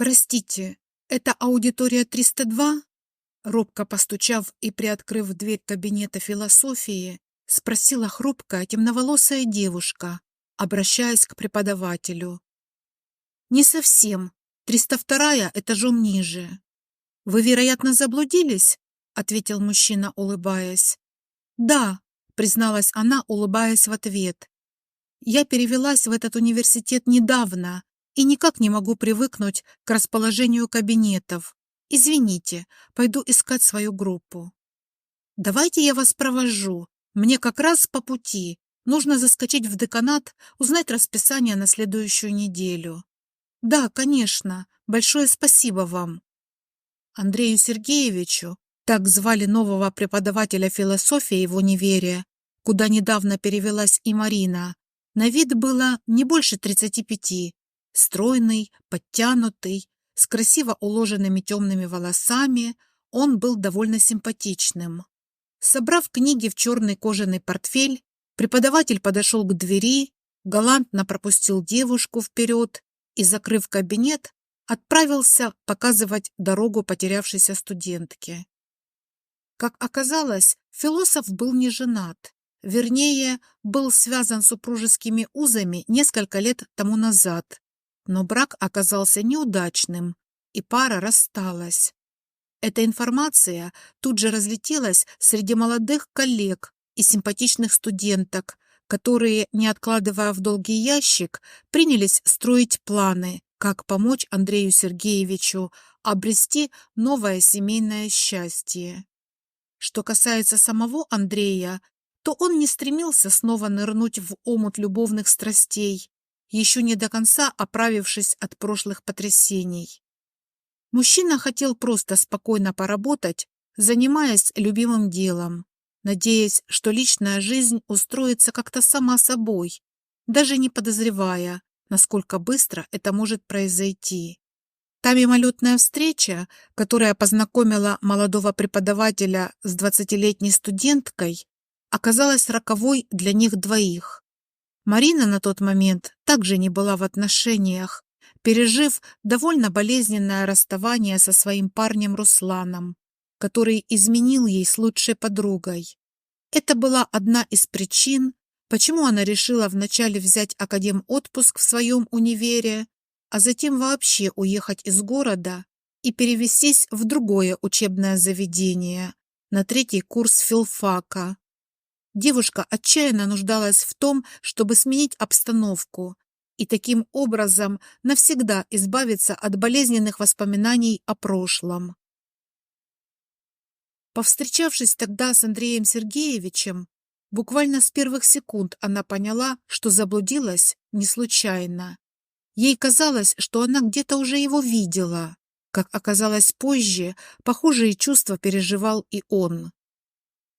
«Простите, это аудитория 302?» Робко постучав и приоткрыв дверь кабинета философии, спросила хрупкая темноволосая девушка, обращаясь к преподавателю. «Не совсем. 302-я этажом ниже». «Вы, вероятно, заблудились?» — ответил мужчина, улыбаясь. «Да», — призналась она, улыбаясь в ответ. «Я перевелась в этот университет недавно и никак не могу привыкнуть к расположению кабинетов. Извините, пойду искать свою группу». «Давайте я вас провожу. Мне как раз по пути. Нужно заскочить в деканат, узнать расписание на следующую неделю». «Да, конечно. Большое спасибо вам». Андрею Сергеевичу, так звали нового преподавателя философии в универе, куда недавно перевелась и Марина, на вид было не больше 35, стройный, подтянутый, с красиво уложенными темными волосами, он был довольно симпатичным. Собрав книги в черный кожаный портфель, преподаватель подошел к двери, галантно пропустил девушку вперед и, закрыв кабинет, отправился показывать дорогу потерявшейся студентке. Как оказалось, философ был не женат, вернее, был связан супружескими узами несколько лет тому назад, но брак оказался неудачным, и пара рассталась. Эта информация тут же разлетелась среди молодых коллег и симпатичных студенток, которые, не откладывая в долгий ящик, принялись строить планы, как помочь Андрею Сергеевичу обрести новое семейное счастье. Что касается самого Андрея, то он не стремился снова нырнуть в омут любовных страстей, еще не до конца оправившись от прошлых потрясений. Мужчина хотел просто спокойно поработать, занимаясь любимым делом, надеясь, что личная жизнь устроится как-то сама собой, даже не подозревая, насколько быстро это может произойти. Та мимолетная встреча, которая познакомила молодого преподавателя с 20-летней студенткой, оказалась роковой для них двоих. Марина на тот момент также не была в отношениях, пережив довольно болезненное расставание со своим парнем Русланом, который изменил ей с лучшей подругой. Это была одна из причин, почему она решила вначале взять академ-отпуск в своем универе, а затем вообще уехать из города и перевестись в другое учебное заведение, на 3-й курс филфака. Девушка отчаянно нуждалась в том, чтобы сменить обстановку и таким образом навсегда избавиться от болезненных воспоминаний о прошлом. Повстречавшись тогда с Андреем Сергеевичем, буквально с первых секунд она поняла, что заблудилась не случайно. Ей казалось, что она где-то уже его видела. Как оказалось позже, похожие чувства переживал и он.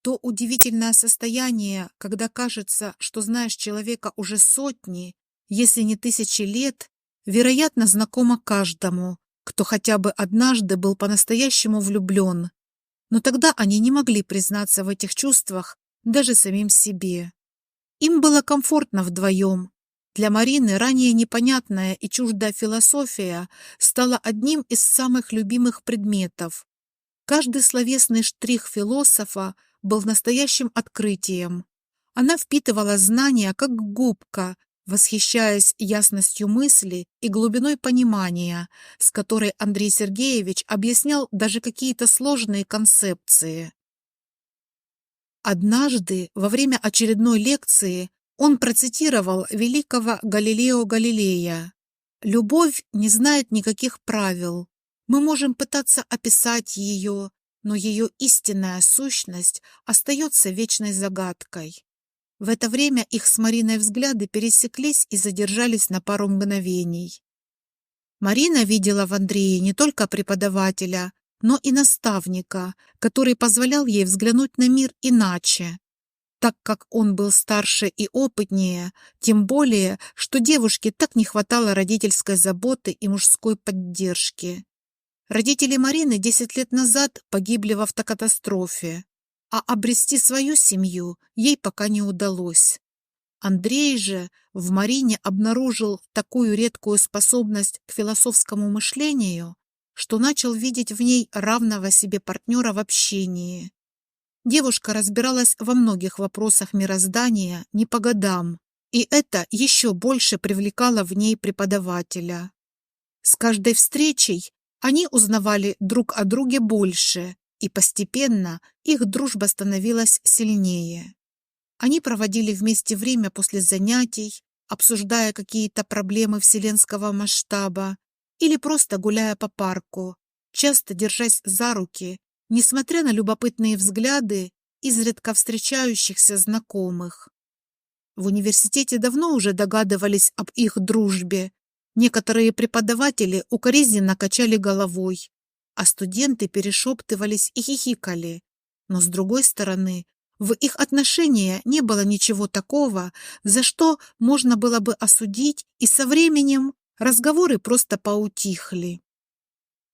То удивительное состояние, когда кажется, что знаешь человека уже сотни, если не тысячи лет, вероятно, знакомо каждому, кто хотя бы однажды был по-настоящему влюблен. Но тогда они не могли признаться в этих чувствах даже самим себе. Им было комфортно вдвоем. Для Марины ранее непонятная и чуждая философия стала одним из самых любимых предметов. Каждый словесный штрих философа был настоящим открытием. Она впитывала знания как губка, восхищаясь ясностью мысли и глубиной понимания, с которой Андрей Сергеевич объяснял даже какие-то сложные концепции. Однажды, во время очередной лекции, он процитировал великого Галилео Галилея: «Любовь не знает никаких правил. Мы можем пытаться описать ее, но ее истинная сущность остается вечной загадкой». В это время их с Мариной взгляды пересеклись и задержались на пару мгновений. Марина видела в Андрее не только преподавателя, но и наставника, который позволял ей взглянуть на мир иначе. Так как он был старше и опытнее, тем более, что девушке так не хватало родительской заботы и мужской поддержки. Родители Марины 10 лет назад погибли в автокатастрофе, а обрести свою семью ей пока не удалось. Андрей же в Марине обнаружил такую редкую способность к философскому мышлению, что начал видеть в ней равного себе партнера в общении. Девушка разбиралась во многих вопросах мироздания не по годам, и это еще больше привлекало в ней преподавателя. С каждой встречей они узнавали друг о друге больше, и постепенно их дружба становилась сильнее. Они проводили вместе время после занятий, обсуждая какие-то проблемы вселенского масштаба или просто гуляя по парку, часто держась за руки, несмотря на любопытные взгляды изредка встречающихся знакомых. В университете давно уже догадывались об их дружбе. Некоторые преподаватели укоризненно качали головой, а студенты перешептывались и хихикали. Но, с другой стороны, в их отношениях не было ничего такого, за что можно было бы осудить, и со временем разговоры просто поутихли.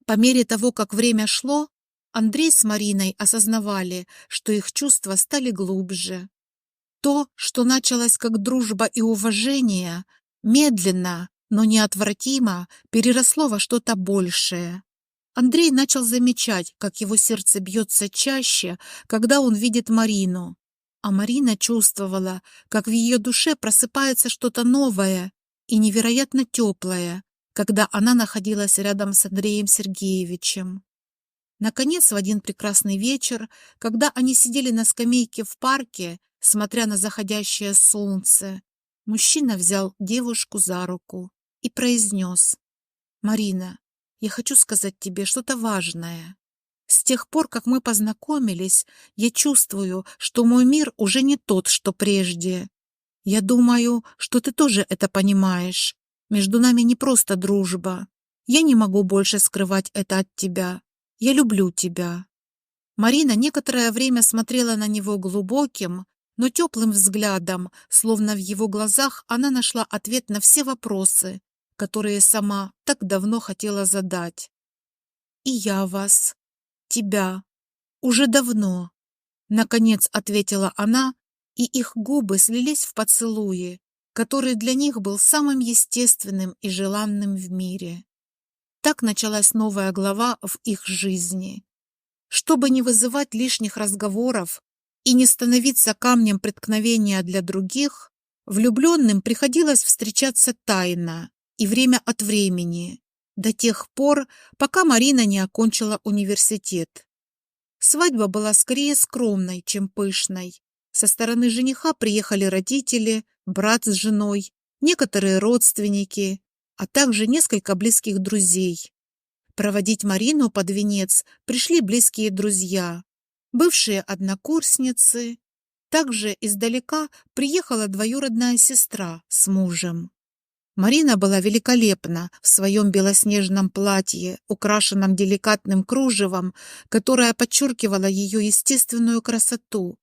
По мере того, как время шло, Андрей с Мариной осознавали, что их чувства стали глубже. То, что началось как дружба и уважение, медленно, но неотвратимо переросло во что-то большее. Андрей начал замечать, как его сердце бьется чаще, когда он видит Марину. А Марина чувствовала, как в ее душе просыпается что-то новое и невероятно теплое, когда она находилась рядом с Андреем Сергеевичем. Наконец, в один прекрасный вечер, когда они сидели на скамейке в парке, смотря на заходящее солнце, мужчина взял девушку за руку и произнес: «Марина, я хочу сказать тебе что-то важное. С тех пор, как мы познакомились, я чувствую, что мой мир уже не тот, что прежде. Я думаю, что ты тоже это понимаешь. Между нами не просто дружба. Я не могу больше скрывать это от тебя. Я люблю тебя». Марина некоторое время смотрела на него глубоким, но теплым взглядом, словно в его глазах она нашла ответ на все вопросы, которые сама так давно хотела задать. «И я вас, тебя, уже давно», — наконец ответила она, и их губы слились в поцелуе, который для них был самым естественным и желанным в мире. Так началась новая глава в их жизни. Чтобы не вызывать лишних разговоров и не становиться камнем преткновения для других, влюбленным приходилось встречаться тайно и время от времени, до тех пор, пока Марина не окончила университет. Свадьба была скорее скромной, чем пышной. Со стороны жениха приехали родители, брат с женой, некоторые родственники, а также несколько близких друзей. Проводить Марину под венец пришли близкие друзья, бывшие однокурсницы. Также издалека приехала двоюродная сестра с мужем. Марина была великолепна в своем белоснежном платье, украшенном деликатным кружевом, которое подчеркивало ее естественную красоту.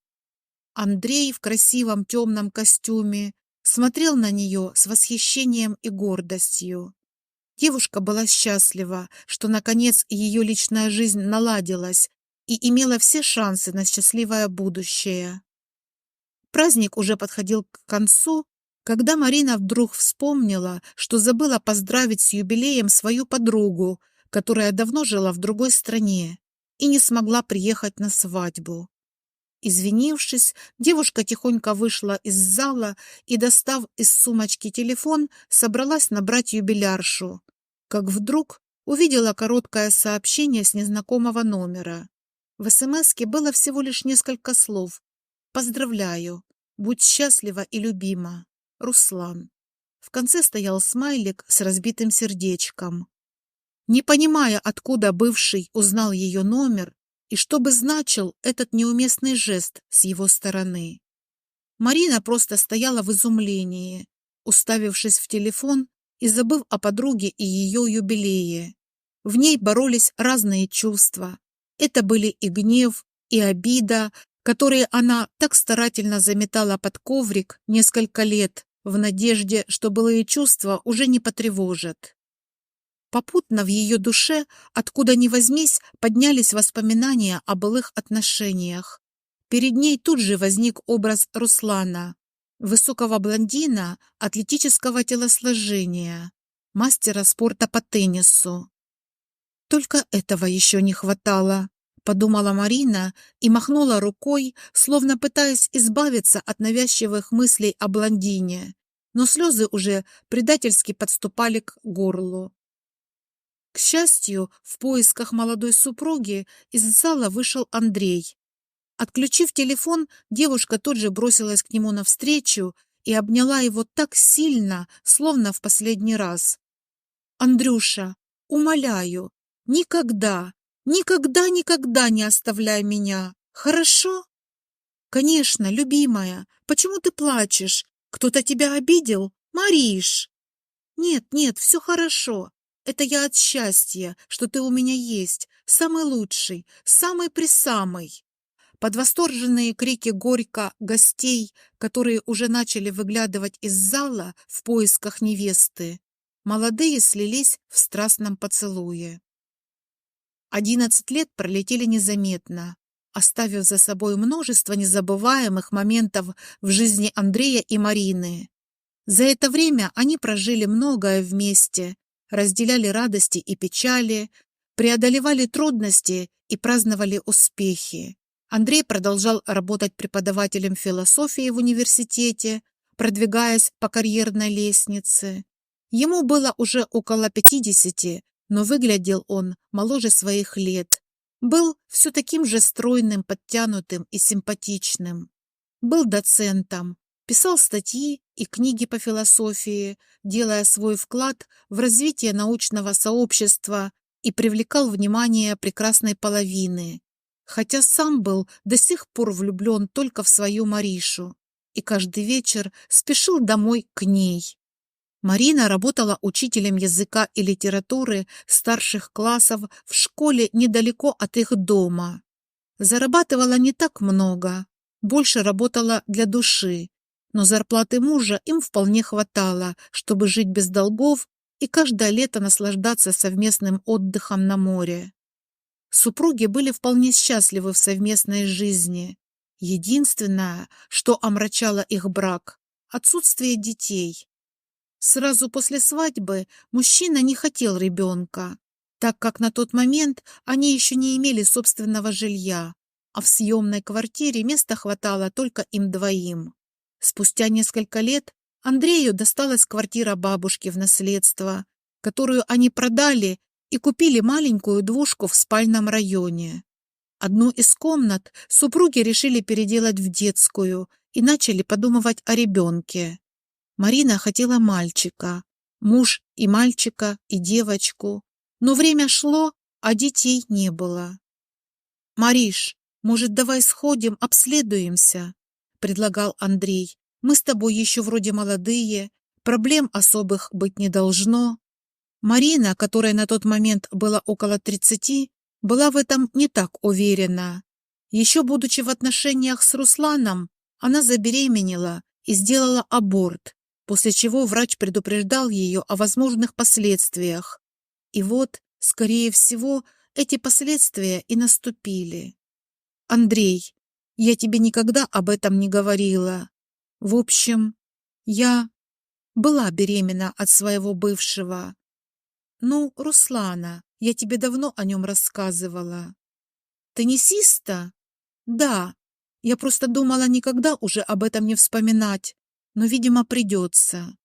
Андрей в красивом темном костюме смотрел на нее с восхищением и гордостью. Девушка была счастлива, что, наконец, ее личная жизнь наладилась и имела все шансы на счастливое будущее. Праздник уже подходил к концу, когда Марина вдруг вспомнила, что забыла поздравить с юбилеем свою подругу, которая давно жила в другой стране и не смогла приехать на свадьбу. Извинившись, девушка тихонько вышла из зала и, достав из сумочки телефон, собралась набрать юбиляршу, как вдруг увидела короткое сообщение с незнакомого номера. В СМСке было всего лишь несколько слов: «Поздравляю, будь счастлива и любима, Руслан». В конце стоял смайлик с разбитым сердечком. Не понимая, откуда бывший узнал ее номер и что бы значил этот неуместный жест с его стороны, Марина просто стояла в изумлении, уставившись в телефон и забыв о подруге и ее юбилее. В ней боролись разные чувства. Это были и гнев, и обида, которые она так старательно заметала под коврик несколько лет, в надежде, что былые чувства уже не потревожат. Попутно в ее душе, откуда ни возьмись, поднялись воспоминания о былых отношениях. Перед ней тут же возник образ Руслана. высокого блондина атлетического телосложения, мастера спорта по теннису. Только этого еще не хватало, подумала Марина и махнула рукой, словно пытаясь избавиться от навязчивых мыслей о блондине, но слезы уже предательски подступали к горлу. К счастью, в поисках молодой супруги из зала вышел Андрей. Отключив телефон, девушка тут же бросилась к нему навстречу и обняла его так сильно, словно в последний раз. «Андрюша, умоляю, никогда, никогда, никогда не оставляй меня, хорошо?» «Конечно, любимая, почему ты плачешь? Кто-то тебя обидел? Мариш!» «Нет, нет, все хорошо. Это я от счастья, что ты у меня есть, самый лучший, самый-пресамый». Под восторженные крики горько гостей, которые уже начали выглядывать из зала в поисках невесты, молодые слились в страстном поцелуе. 11 лет пролетели незаметно, оставив за собой множество незабываемых моментов в жизни Андрея и Марины. За это время они прожили многое вместе, разделяли радости и печали, преодолевали трудности и праздновали успехи. Андрей продолжал работать преподавателем философии в университете, продвигаясь по карьерной лестнице. Ему было уже около 50, но выглядел он моложе своих лет. Был все таким же стройным, подтянутым и симпатичным. Был доцентом, писал статьи и книги по философии, делая свой вклад в развитие научного сообщества и привлекал внимание прекрасной половины, хотя сам был до сих пор влюблен только в свою Маришу и каждый вечер спешил домой к ней. Марина работала учителем языка и литературы старших классов в школе недалеко от их дома. Зарабатывала не так много, больше работала для души, но зарплаты мужа им вполне хватало, чтобы жить без долгов и каждое лето наслаждаться совместным отдыхом на море. Супруги были вполне счастливы в совместной жизни. Единственное, что омрачало их брак – отсутствие детей. Сразу после свадьбы мужчина не хотел ребенка, так как на тот момент они еще не имели собственного жилья, а в съемной квартире места хватало только им двоим. Спустя несколько лет Андрею досталась квартира бабушки в наследство, которую они продали и купили маленькую двушку в спальном районе. Одну из комнат супруги решили переделать в детскую и начали подумывать о ребенке. Марина хотела мальчика, муж и мальчика, и девочку, но время шло, а детей не было. «Мариш, может, давай сходим, обследуемся?» — предлагал Андрей. «Мы с тобой еще вроде молодые, проблем особых быть не должно». Марина, которой на тот момент было около 30, была в этом не так уверена. Еще будучи в отношениях с Русланом, она забеременела и сделала аборт, после чего врач предупреждал ее о возможных последствиях. И вот, скорее всего, эти последствия и наступили. «Андрей, я тебе никогда об этом не говорила. В общем, я была беременна от своего бывшего. Ну, Руслана, я тебе давно о нем рассказывала. Теннисиста? Да. Я просто думала никогда уже об этом не вспоминать, но, видимо, придется.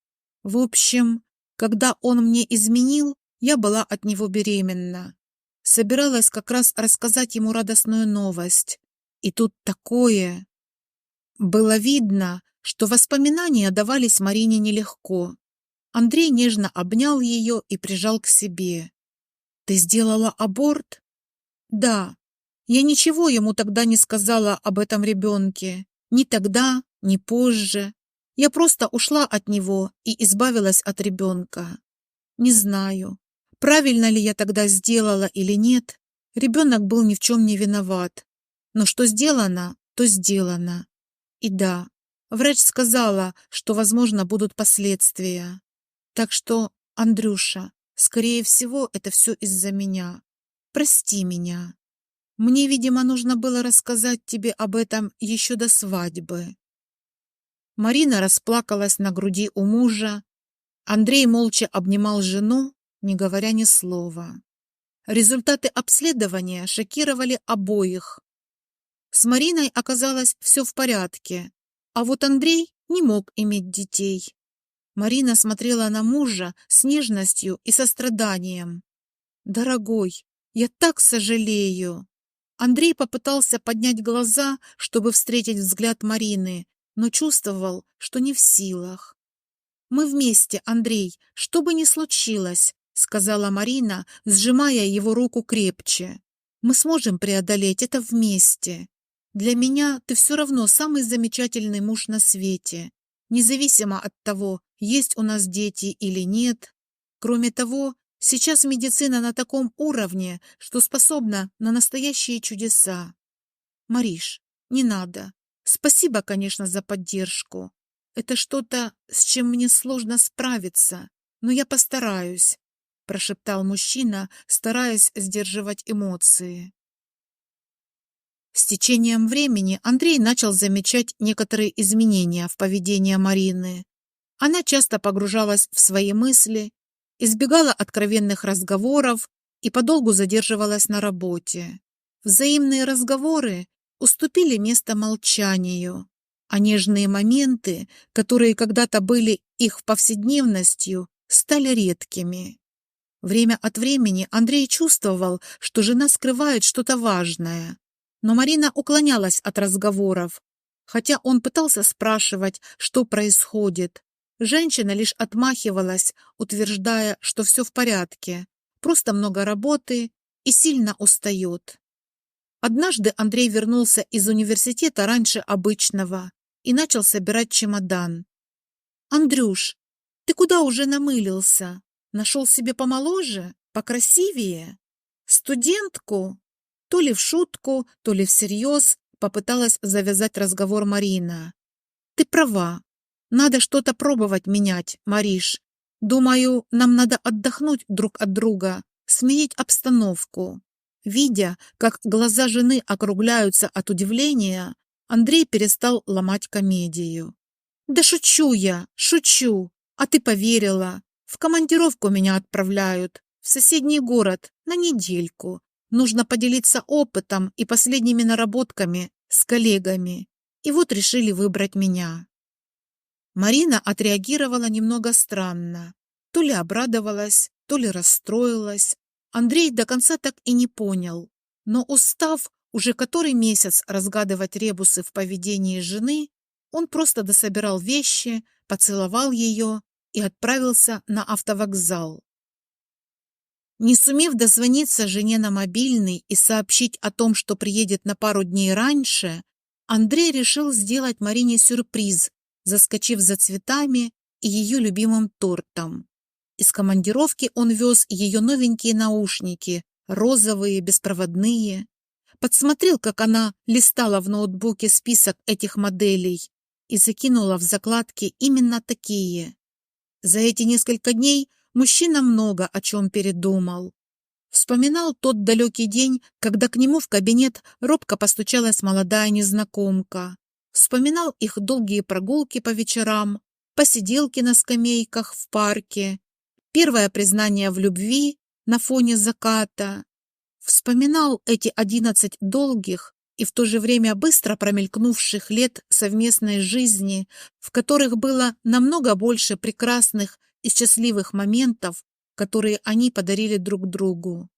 В общем, когда он мне изменил, я была от него беременна. Собиралась как раз рассказать ему радостную новость. И тут такое. Было видно, что воспоминания давались Марине нелегко. Андрей нежно обнял ее и прижал к себе. «Ты сделала аборт?» «Да. Я ничего ему тогда не сказала об этом ребенке. Ни тогда, ни позже. Я просто ушла от него и избавилась от ребенка. Не знаю, правильно ли я тогда сделала или нет. Ребенок был ни в чем не виноват. Но что сделано, то сделано. И да, врач сказала, что, возможно, будут последствия. Так что, Андрюша, скорее всего, это все из-за меня. Прости меня. Мне, видимо, нужно было рассказать тебе об этом еще до свадьбы». Марина расплакалась на груди у мужа. Андрей молча обнимал жену, не говоря ни слова. Результаты обследования шокировали обоих. С Мариной оказалось все в порядке, а вот Андрей не мог иметь детей. Марина смотрела на мужа с нежностью и состраданием. «Дорогой, я так сожалею!» Андрей попытался поднять глаза, чтобы встретить взгляд Марины, но чувствовал, что не в силах. «Мы вместе, Андрей, что бы ни случилось», — сказала Марина, сжимая его руку крепче. «Мы сможем преодолеть это вместе. Для меня ты все равно самый замечательный муж на свете, независимо от того, есть у нас дети или нет. Кроме того, сейчас медицина на таком уровне, что способна на настоящие чудеса. Мариш, не надо. Спасибо, конечно, за поддержку. Это что-то, с чем мне сложно справиться, но я постараюсь», — прошептал мужчина, стараясь сдерживать эмоции. С течением времени Андрей начал замечать некоторые изменения в поведении Марины. Она часто погружалась в свои мысли, избегала откровенных разговоров и подолгу задерживалась на работе. Взаимные разговоры уступили место молчанию, а нежные моменты, которые когда-то были их повседневностью, стали редкими. Время от времени Андрей чувствовал, что жена скрывает что-то важное, но Марина уклонялась от разговоров. Хотя он пытался спрашивать, что происходит, женщина лишь отмахивалась, утверждая, что все в порядке, просто много работы и сильно устает. Однажды Андрей вернулся из университета раньше обычного и начал собирать чемодан. «Андрюш, ты куда уже намылился? Нашел себе помоложе, покрасивее? Студентку?» То ли в шутку, то ли всерьез попыталась завязать разговор Марина. «Ты права. Надо что-то пробовать менять, Мариш. Думаю, нам надо отдохнуть друг от друга, сменить обстановку». Видя, как глаза жены округляются от удивления, Андрей перестал ломать комедию. «Да шучу я, шучу. А ты поверила. В командировку меня отправляют. В соседний город на недельку. Нужно поделиться опытом и последними наработками с коллегами. И вот решили выбрать меня». Марина отреагировала немного странно. То ли обрадовалась, то ли расстроилась. Андрей до конца так и не понял. Но устав уже который месяц разгадывать ребусы в поведении жены, он просто дособирал вещи, поцеловал ее и отправился на автовокзал. Не сумев дозвониться жене на мобильный и сообщить о том, что приедет на пару дней раньше, Андрей решил сделать Марине сюрприз, заскочив за цветами и ее любимым тортом. Из командировки он вез ее новенькие наушники, розовые, беспроводные. Подсмотрел, как она листала в ноутбуке список этих моделей и закинула в закладки именно такие. За эти несколько дней мужчина много о чем передумал. Вспоминал тот далекий день, когда к нему в кабинет робко постучалась молодая незнакомка. Вспоминал их долгие прогулки по вечерам, посиделки на скамейках в парке, первое признание в любви на фоне заката. Вспоминал эти 11 долгих и в то же время быстро промелькнувших лет совместной жизни, в которых было намного больше прекрасных и счастливых моментов, которые они подарили друг другу.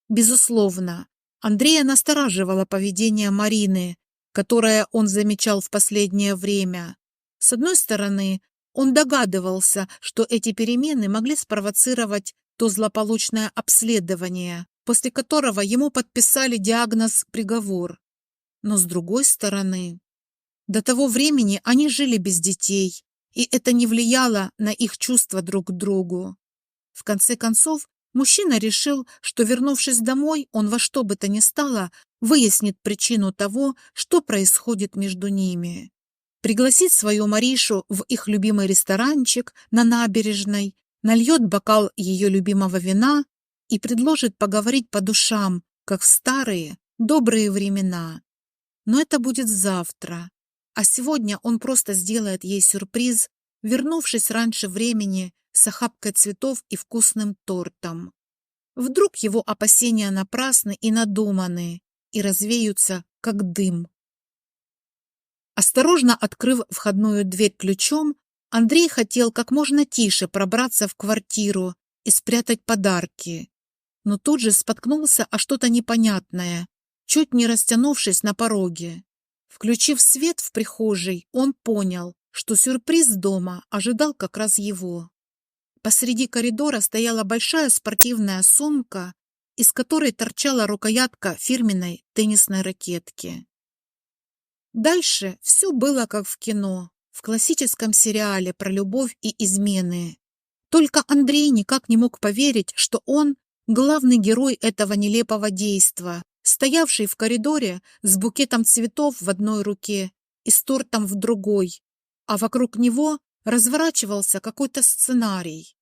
Безусловно, Андрея настораживало поведение Марины, которое он замечал в последнее время. С одной стороны, он догадывался, что эти перемены могли спровоцировать то злополучное обследование, после которого ему подписали диагноз-приговор. Но с другой стороны, до того времени они жили без детей, и это не влияло на их чувства друг к другу. В конце концов, мужчина решил, что, вернувшись домой, он во что бы то ни стало выяснит причину того, что происходит между ними. Пригласит свою Маришу в их любимый ресторанчик на набережной, нальет бокал ее любимого вина и предложит поговорить по душам, как в старые, добрые времена. Но это будет завтра. А сегодня он просто сделает ей сюрприз, вернувшись раньше времени с охапкой цветов и вкусным тортом. Вдруг его опасения напрасны и надуманы, и развеются, как дым. Осторожно открыв входную дверь ключом, Андрей хотел как можно тише пробраться в квартиру и спрятать подарки, но тут же споткнулся о что-то непонятное, чуть не растянувшись на пороге. Включив свет в прихожей, он понял, что сюрприз дома ожидал как раз его. Посреди коридора стояла большая спортивная сумка, из которой торчала рукоятка фирменной теннисной ракетки. Дальше все было как в кино, в классическом сериале про любовь и измены. Только Андрей никак не мог поверить, что он главный герой этого нелепого действа, стоявший в коридоре с букетом цветов в одной руке и с тортом в другой, а вокруг него разворачивался какой-то сценарий.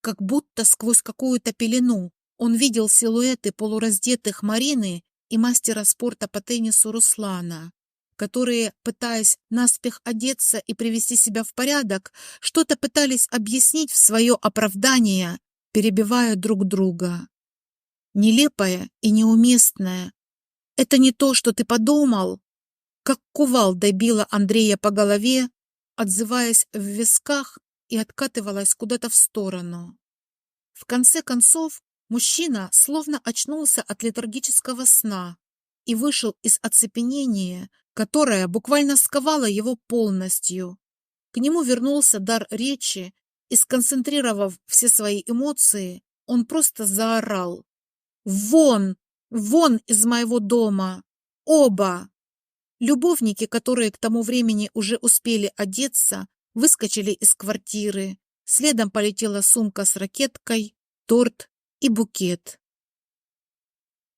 Как будто сквозь какую-то пелену он видел силуэты полураздетых Марины и мастера спорта по теннису Руслана, которые, пытаясь наспех одеться и привести себя в порядок, что-то пытались объяснить в свое оправдание, перебивая друг друга. Нелепое и неуместное. Это не то, что ты подумал. Как кувалдой била Андрея по голове, отзываясь в висках, и откатывалась куда-то в сторону. В конце концов, мужчина словно очнулся от летаргического сна и вышел из оцепенения, которое буквально сковало его полностью. К нему вернулся дар речи, и, сконцентрировав все свои эмоции, он просто заорал: «Вон! Вон из моего дома! Оба!» Любовники, которые к тому времени уже успели одеться, выскочили из квартиры. Следом полетела сумка с ракеткой, торт и букет.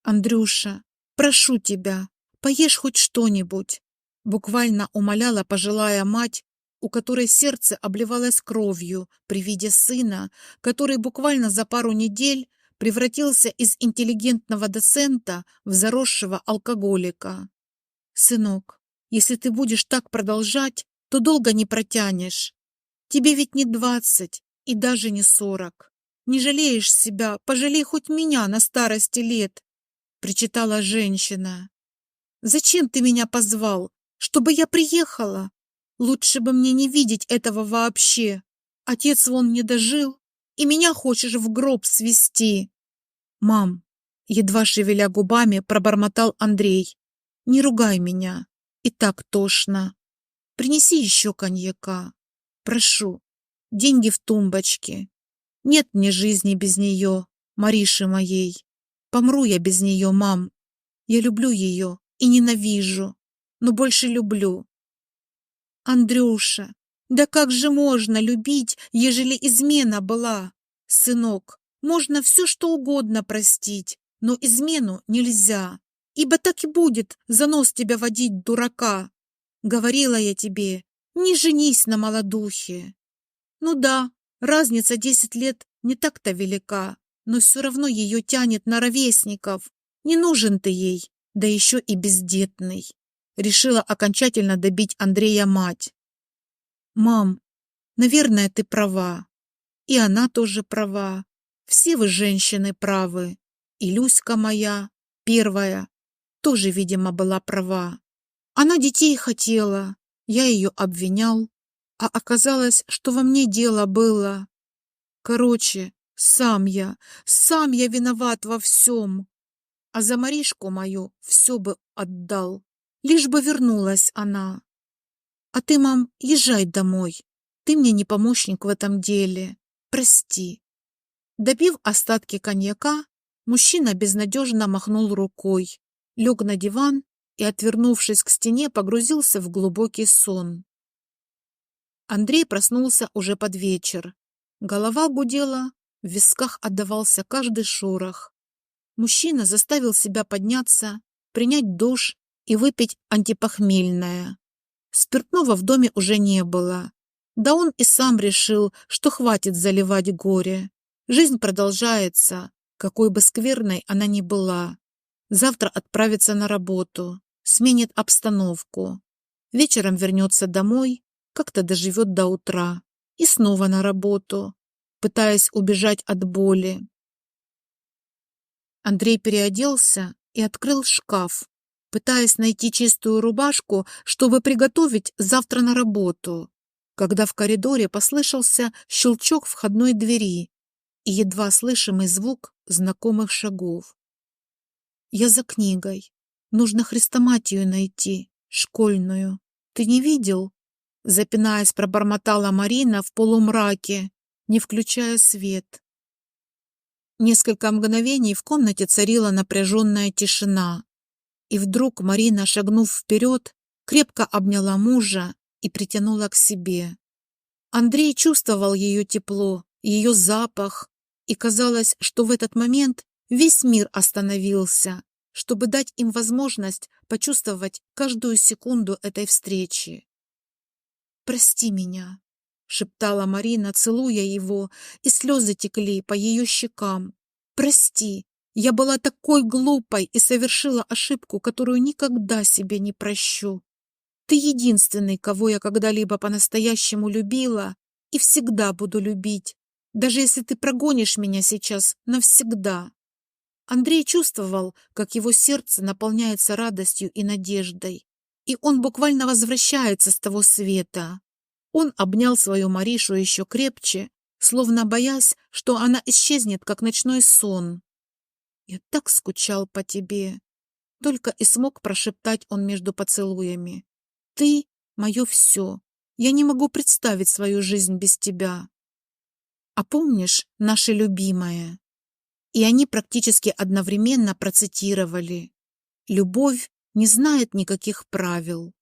«Андрюша, прошу тебя, поешь хоть что-нибудь», буквально умоляла пожилая мать, у которой сердце обливалось кровью при виде сына, который буквально за пару недель превратился из интеллигентного доцента в заросшего алкоголика. «Сынок, если ты будешь так продолжать, то долго не протянешь. Тебе ведь не 20 и даже не 40. Не жалеешь себя, пожалей хоть меня на старости лет», причитала женщина. «Зачем ты меня позвал? Чтобы я приехала? Лучше бы мне не видеть этого вообще. Отец вон не дожил, и меня хочешь в гроб свести». «Мам», едва шевеля губами, пробормотал Андрей, «не ругай меня, и так тошно. Принеси еще коньяка. Прошу, деньги в тумбочке. Нет мне жизни без нее, Мариши моей. Помру я без нее, мам. Я люблю ее и ненавижу, но больше люблю». «Андрюша, да как же можно любить, ежели измена была? Сынок, можно все что угодно простить, но измену нельзя, ибо так и будет занос тебя водить, дурака. Говорила я тебе, не женись на молодухе». Ну да, разница 10 лет не так-то велика, но все равно ее тянет на ровесников. Не нужен ты ей, да еще и бездетный. Решила окончательно добить Андрея мать. «Мам, наверное, ты права. И она тоже права. Все вы, женщины, правы. И Люська моя, первая, тоже, видимо, была права. Она детей хотела, я ее обвинял, а оказалось, что во мне дело было. Короче, сам я виноват во всем. А за Маришку мою все бы отдал, лишь бы вернулась она. А ты, мам, езжай домой. Ты мне не помощник в этом деле. Прости». Допив остатки коньяка, мужчина безнадежно махнул рукой, лег на диван и, отвернувшись к стене, погрузился в глубокий сон. Андрей проснулся уже под вечер. Голова гудела, в висках отдавался каждый шорох. Мужчина заставил себя подняться, принять душ и выпить антипохмельное. Спиртного в доме уже не было. Да он и сам решил, что хватит заливать горе. Жизнь продолжается, какой бы скверной она ни была. Завтра отправится на работу, сменит обстановку. вечером вернется домой, как-то доживет до утра и снова на работу, пытаясь убежать от боли. Андрей переоделся и открыл шкаф, пытаясь найти чистую рубашку, чтобы приготовить завтра на работу, когда в коридоре послышался щелчок входной двери и едва слышимый звук знакомых шагов. «Я за книгой. Нужно хрестоматию найти, школьную. Ты не видел?» Запинаясь, пробормотала Марина в полумраке, не включая свет. Несколько мгновений в комнате царила напряженная тишина. И вдруг Марина, шагнув вперед, крепко обняла мужа и притянула к себе. Андрей чувствовал ее тепло, ее запах, и казалось, что в этот момент весь мир остановился, чтобы дать им возможность почувствовать каждую секунду этой встречи. «Прости меня», — шептала Марина, целуя его, и слезы текли по ее щекам. «Прости, я была такой глупой и совершила ошибку, которую никогда себе не прощу. Ты единственный, кого я когда-либо по-настоящему любила и всегда буду любить, даже если ты прогонишь меня сейчас навсегда». Андрей чувствовал, как его сердце наполняется радостью и надеждой, и он буквально возвращается с того света. Он обнял свою Маришу еще крепче, словно боясь, что она исчезнет, как ночной сон. «Я так скучал по тебе», — только и смог прошептать он между поцелуями. «Ты — мое все. Я не могу представить свою жизнь без тебя. А помнишь, наше любимое?» И они практически одновременно процитировали: «Любовь не знает никаких правил».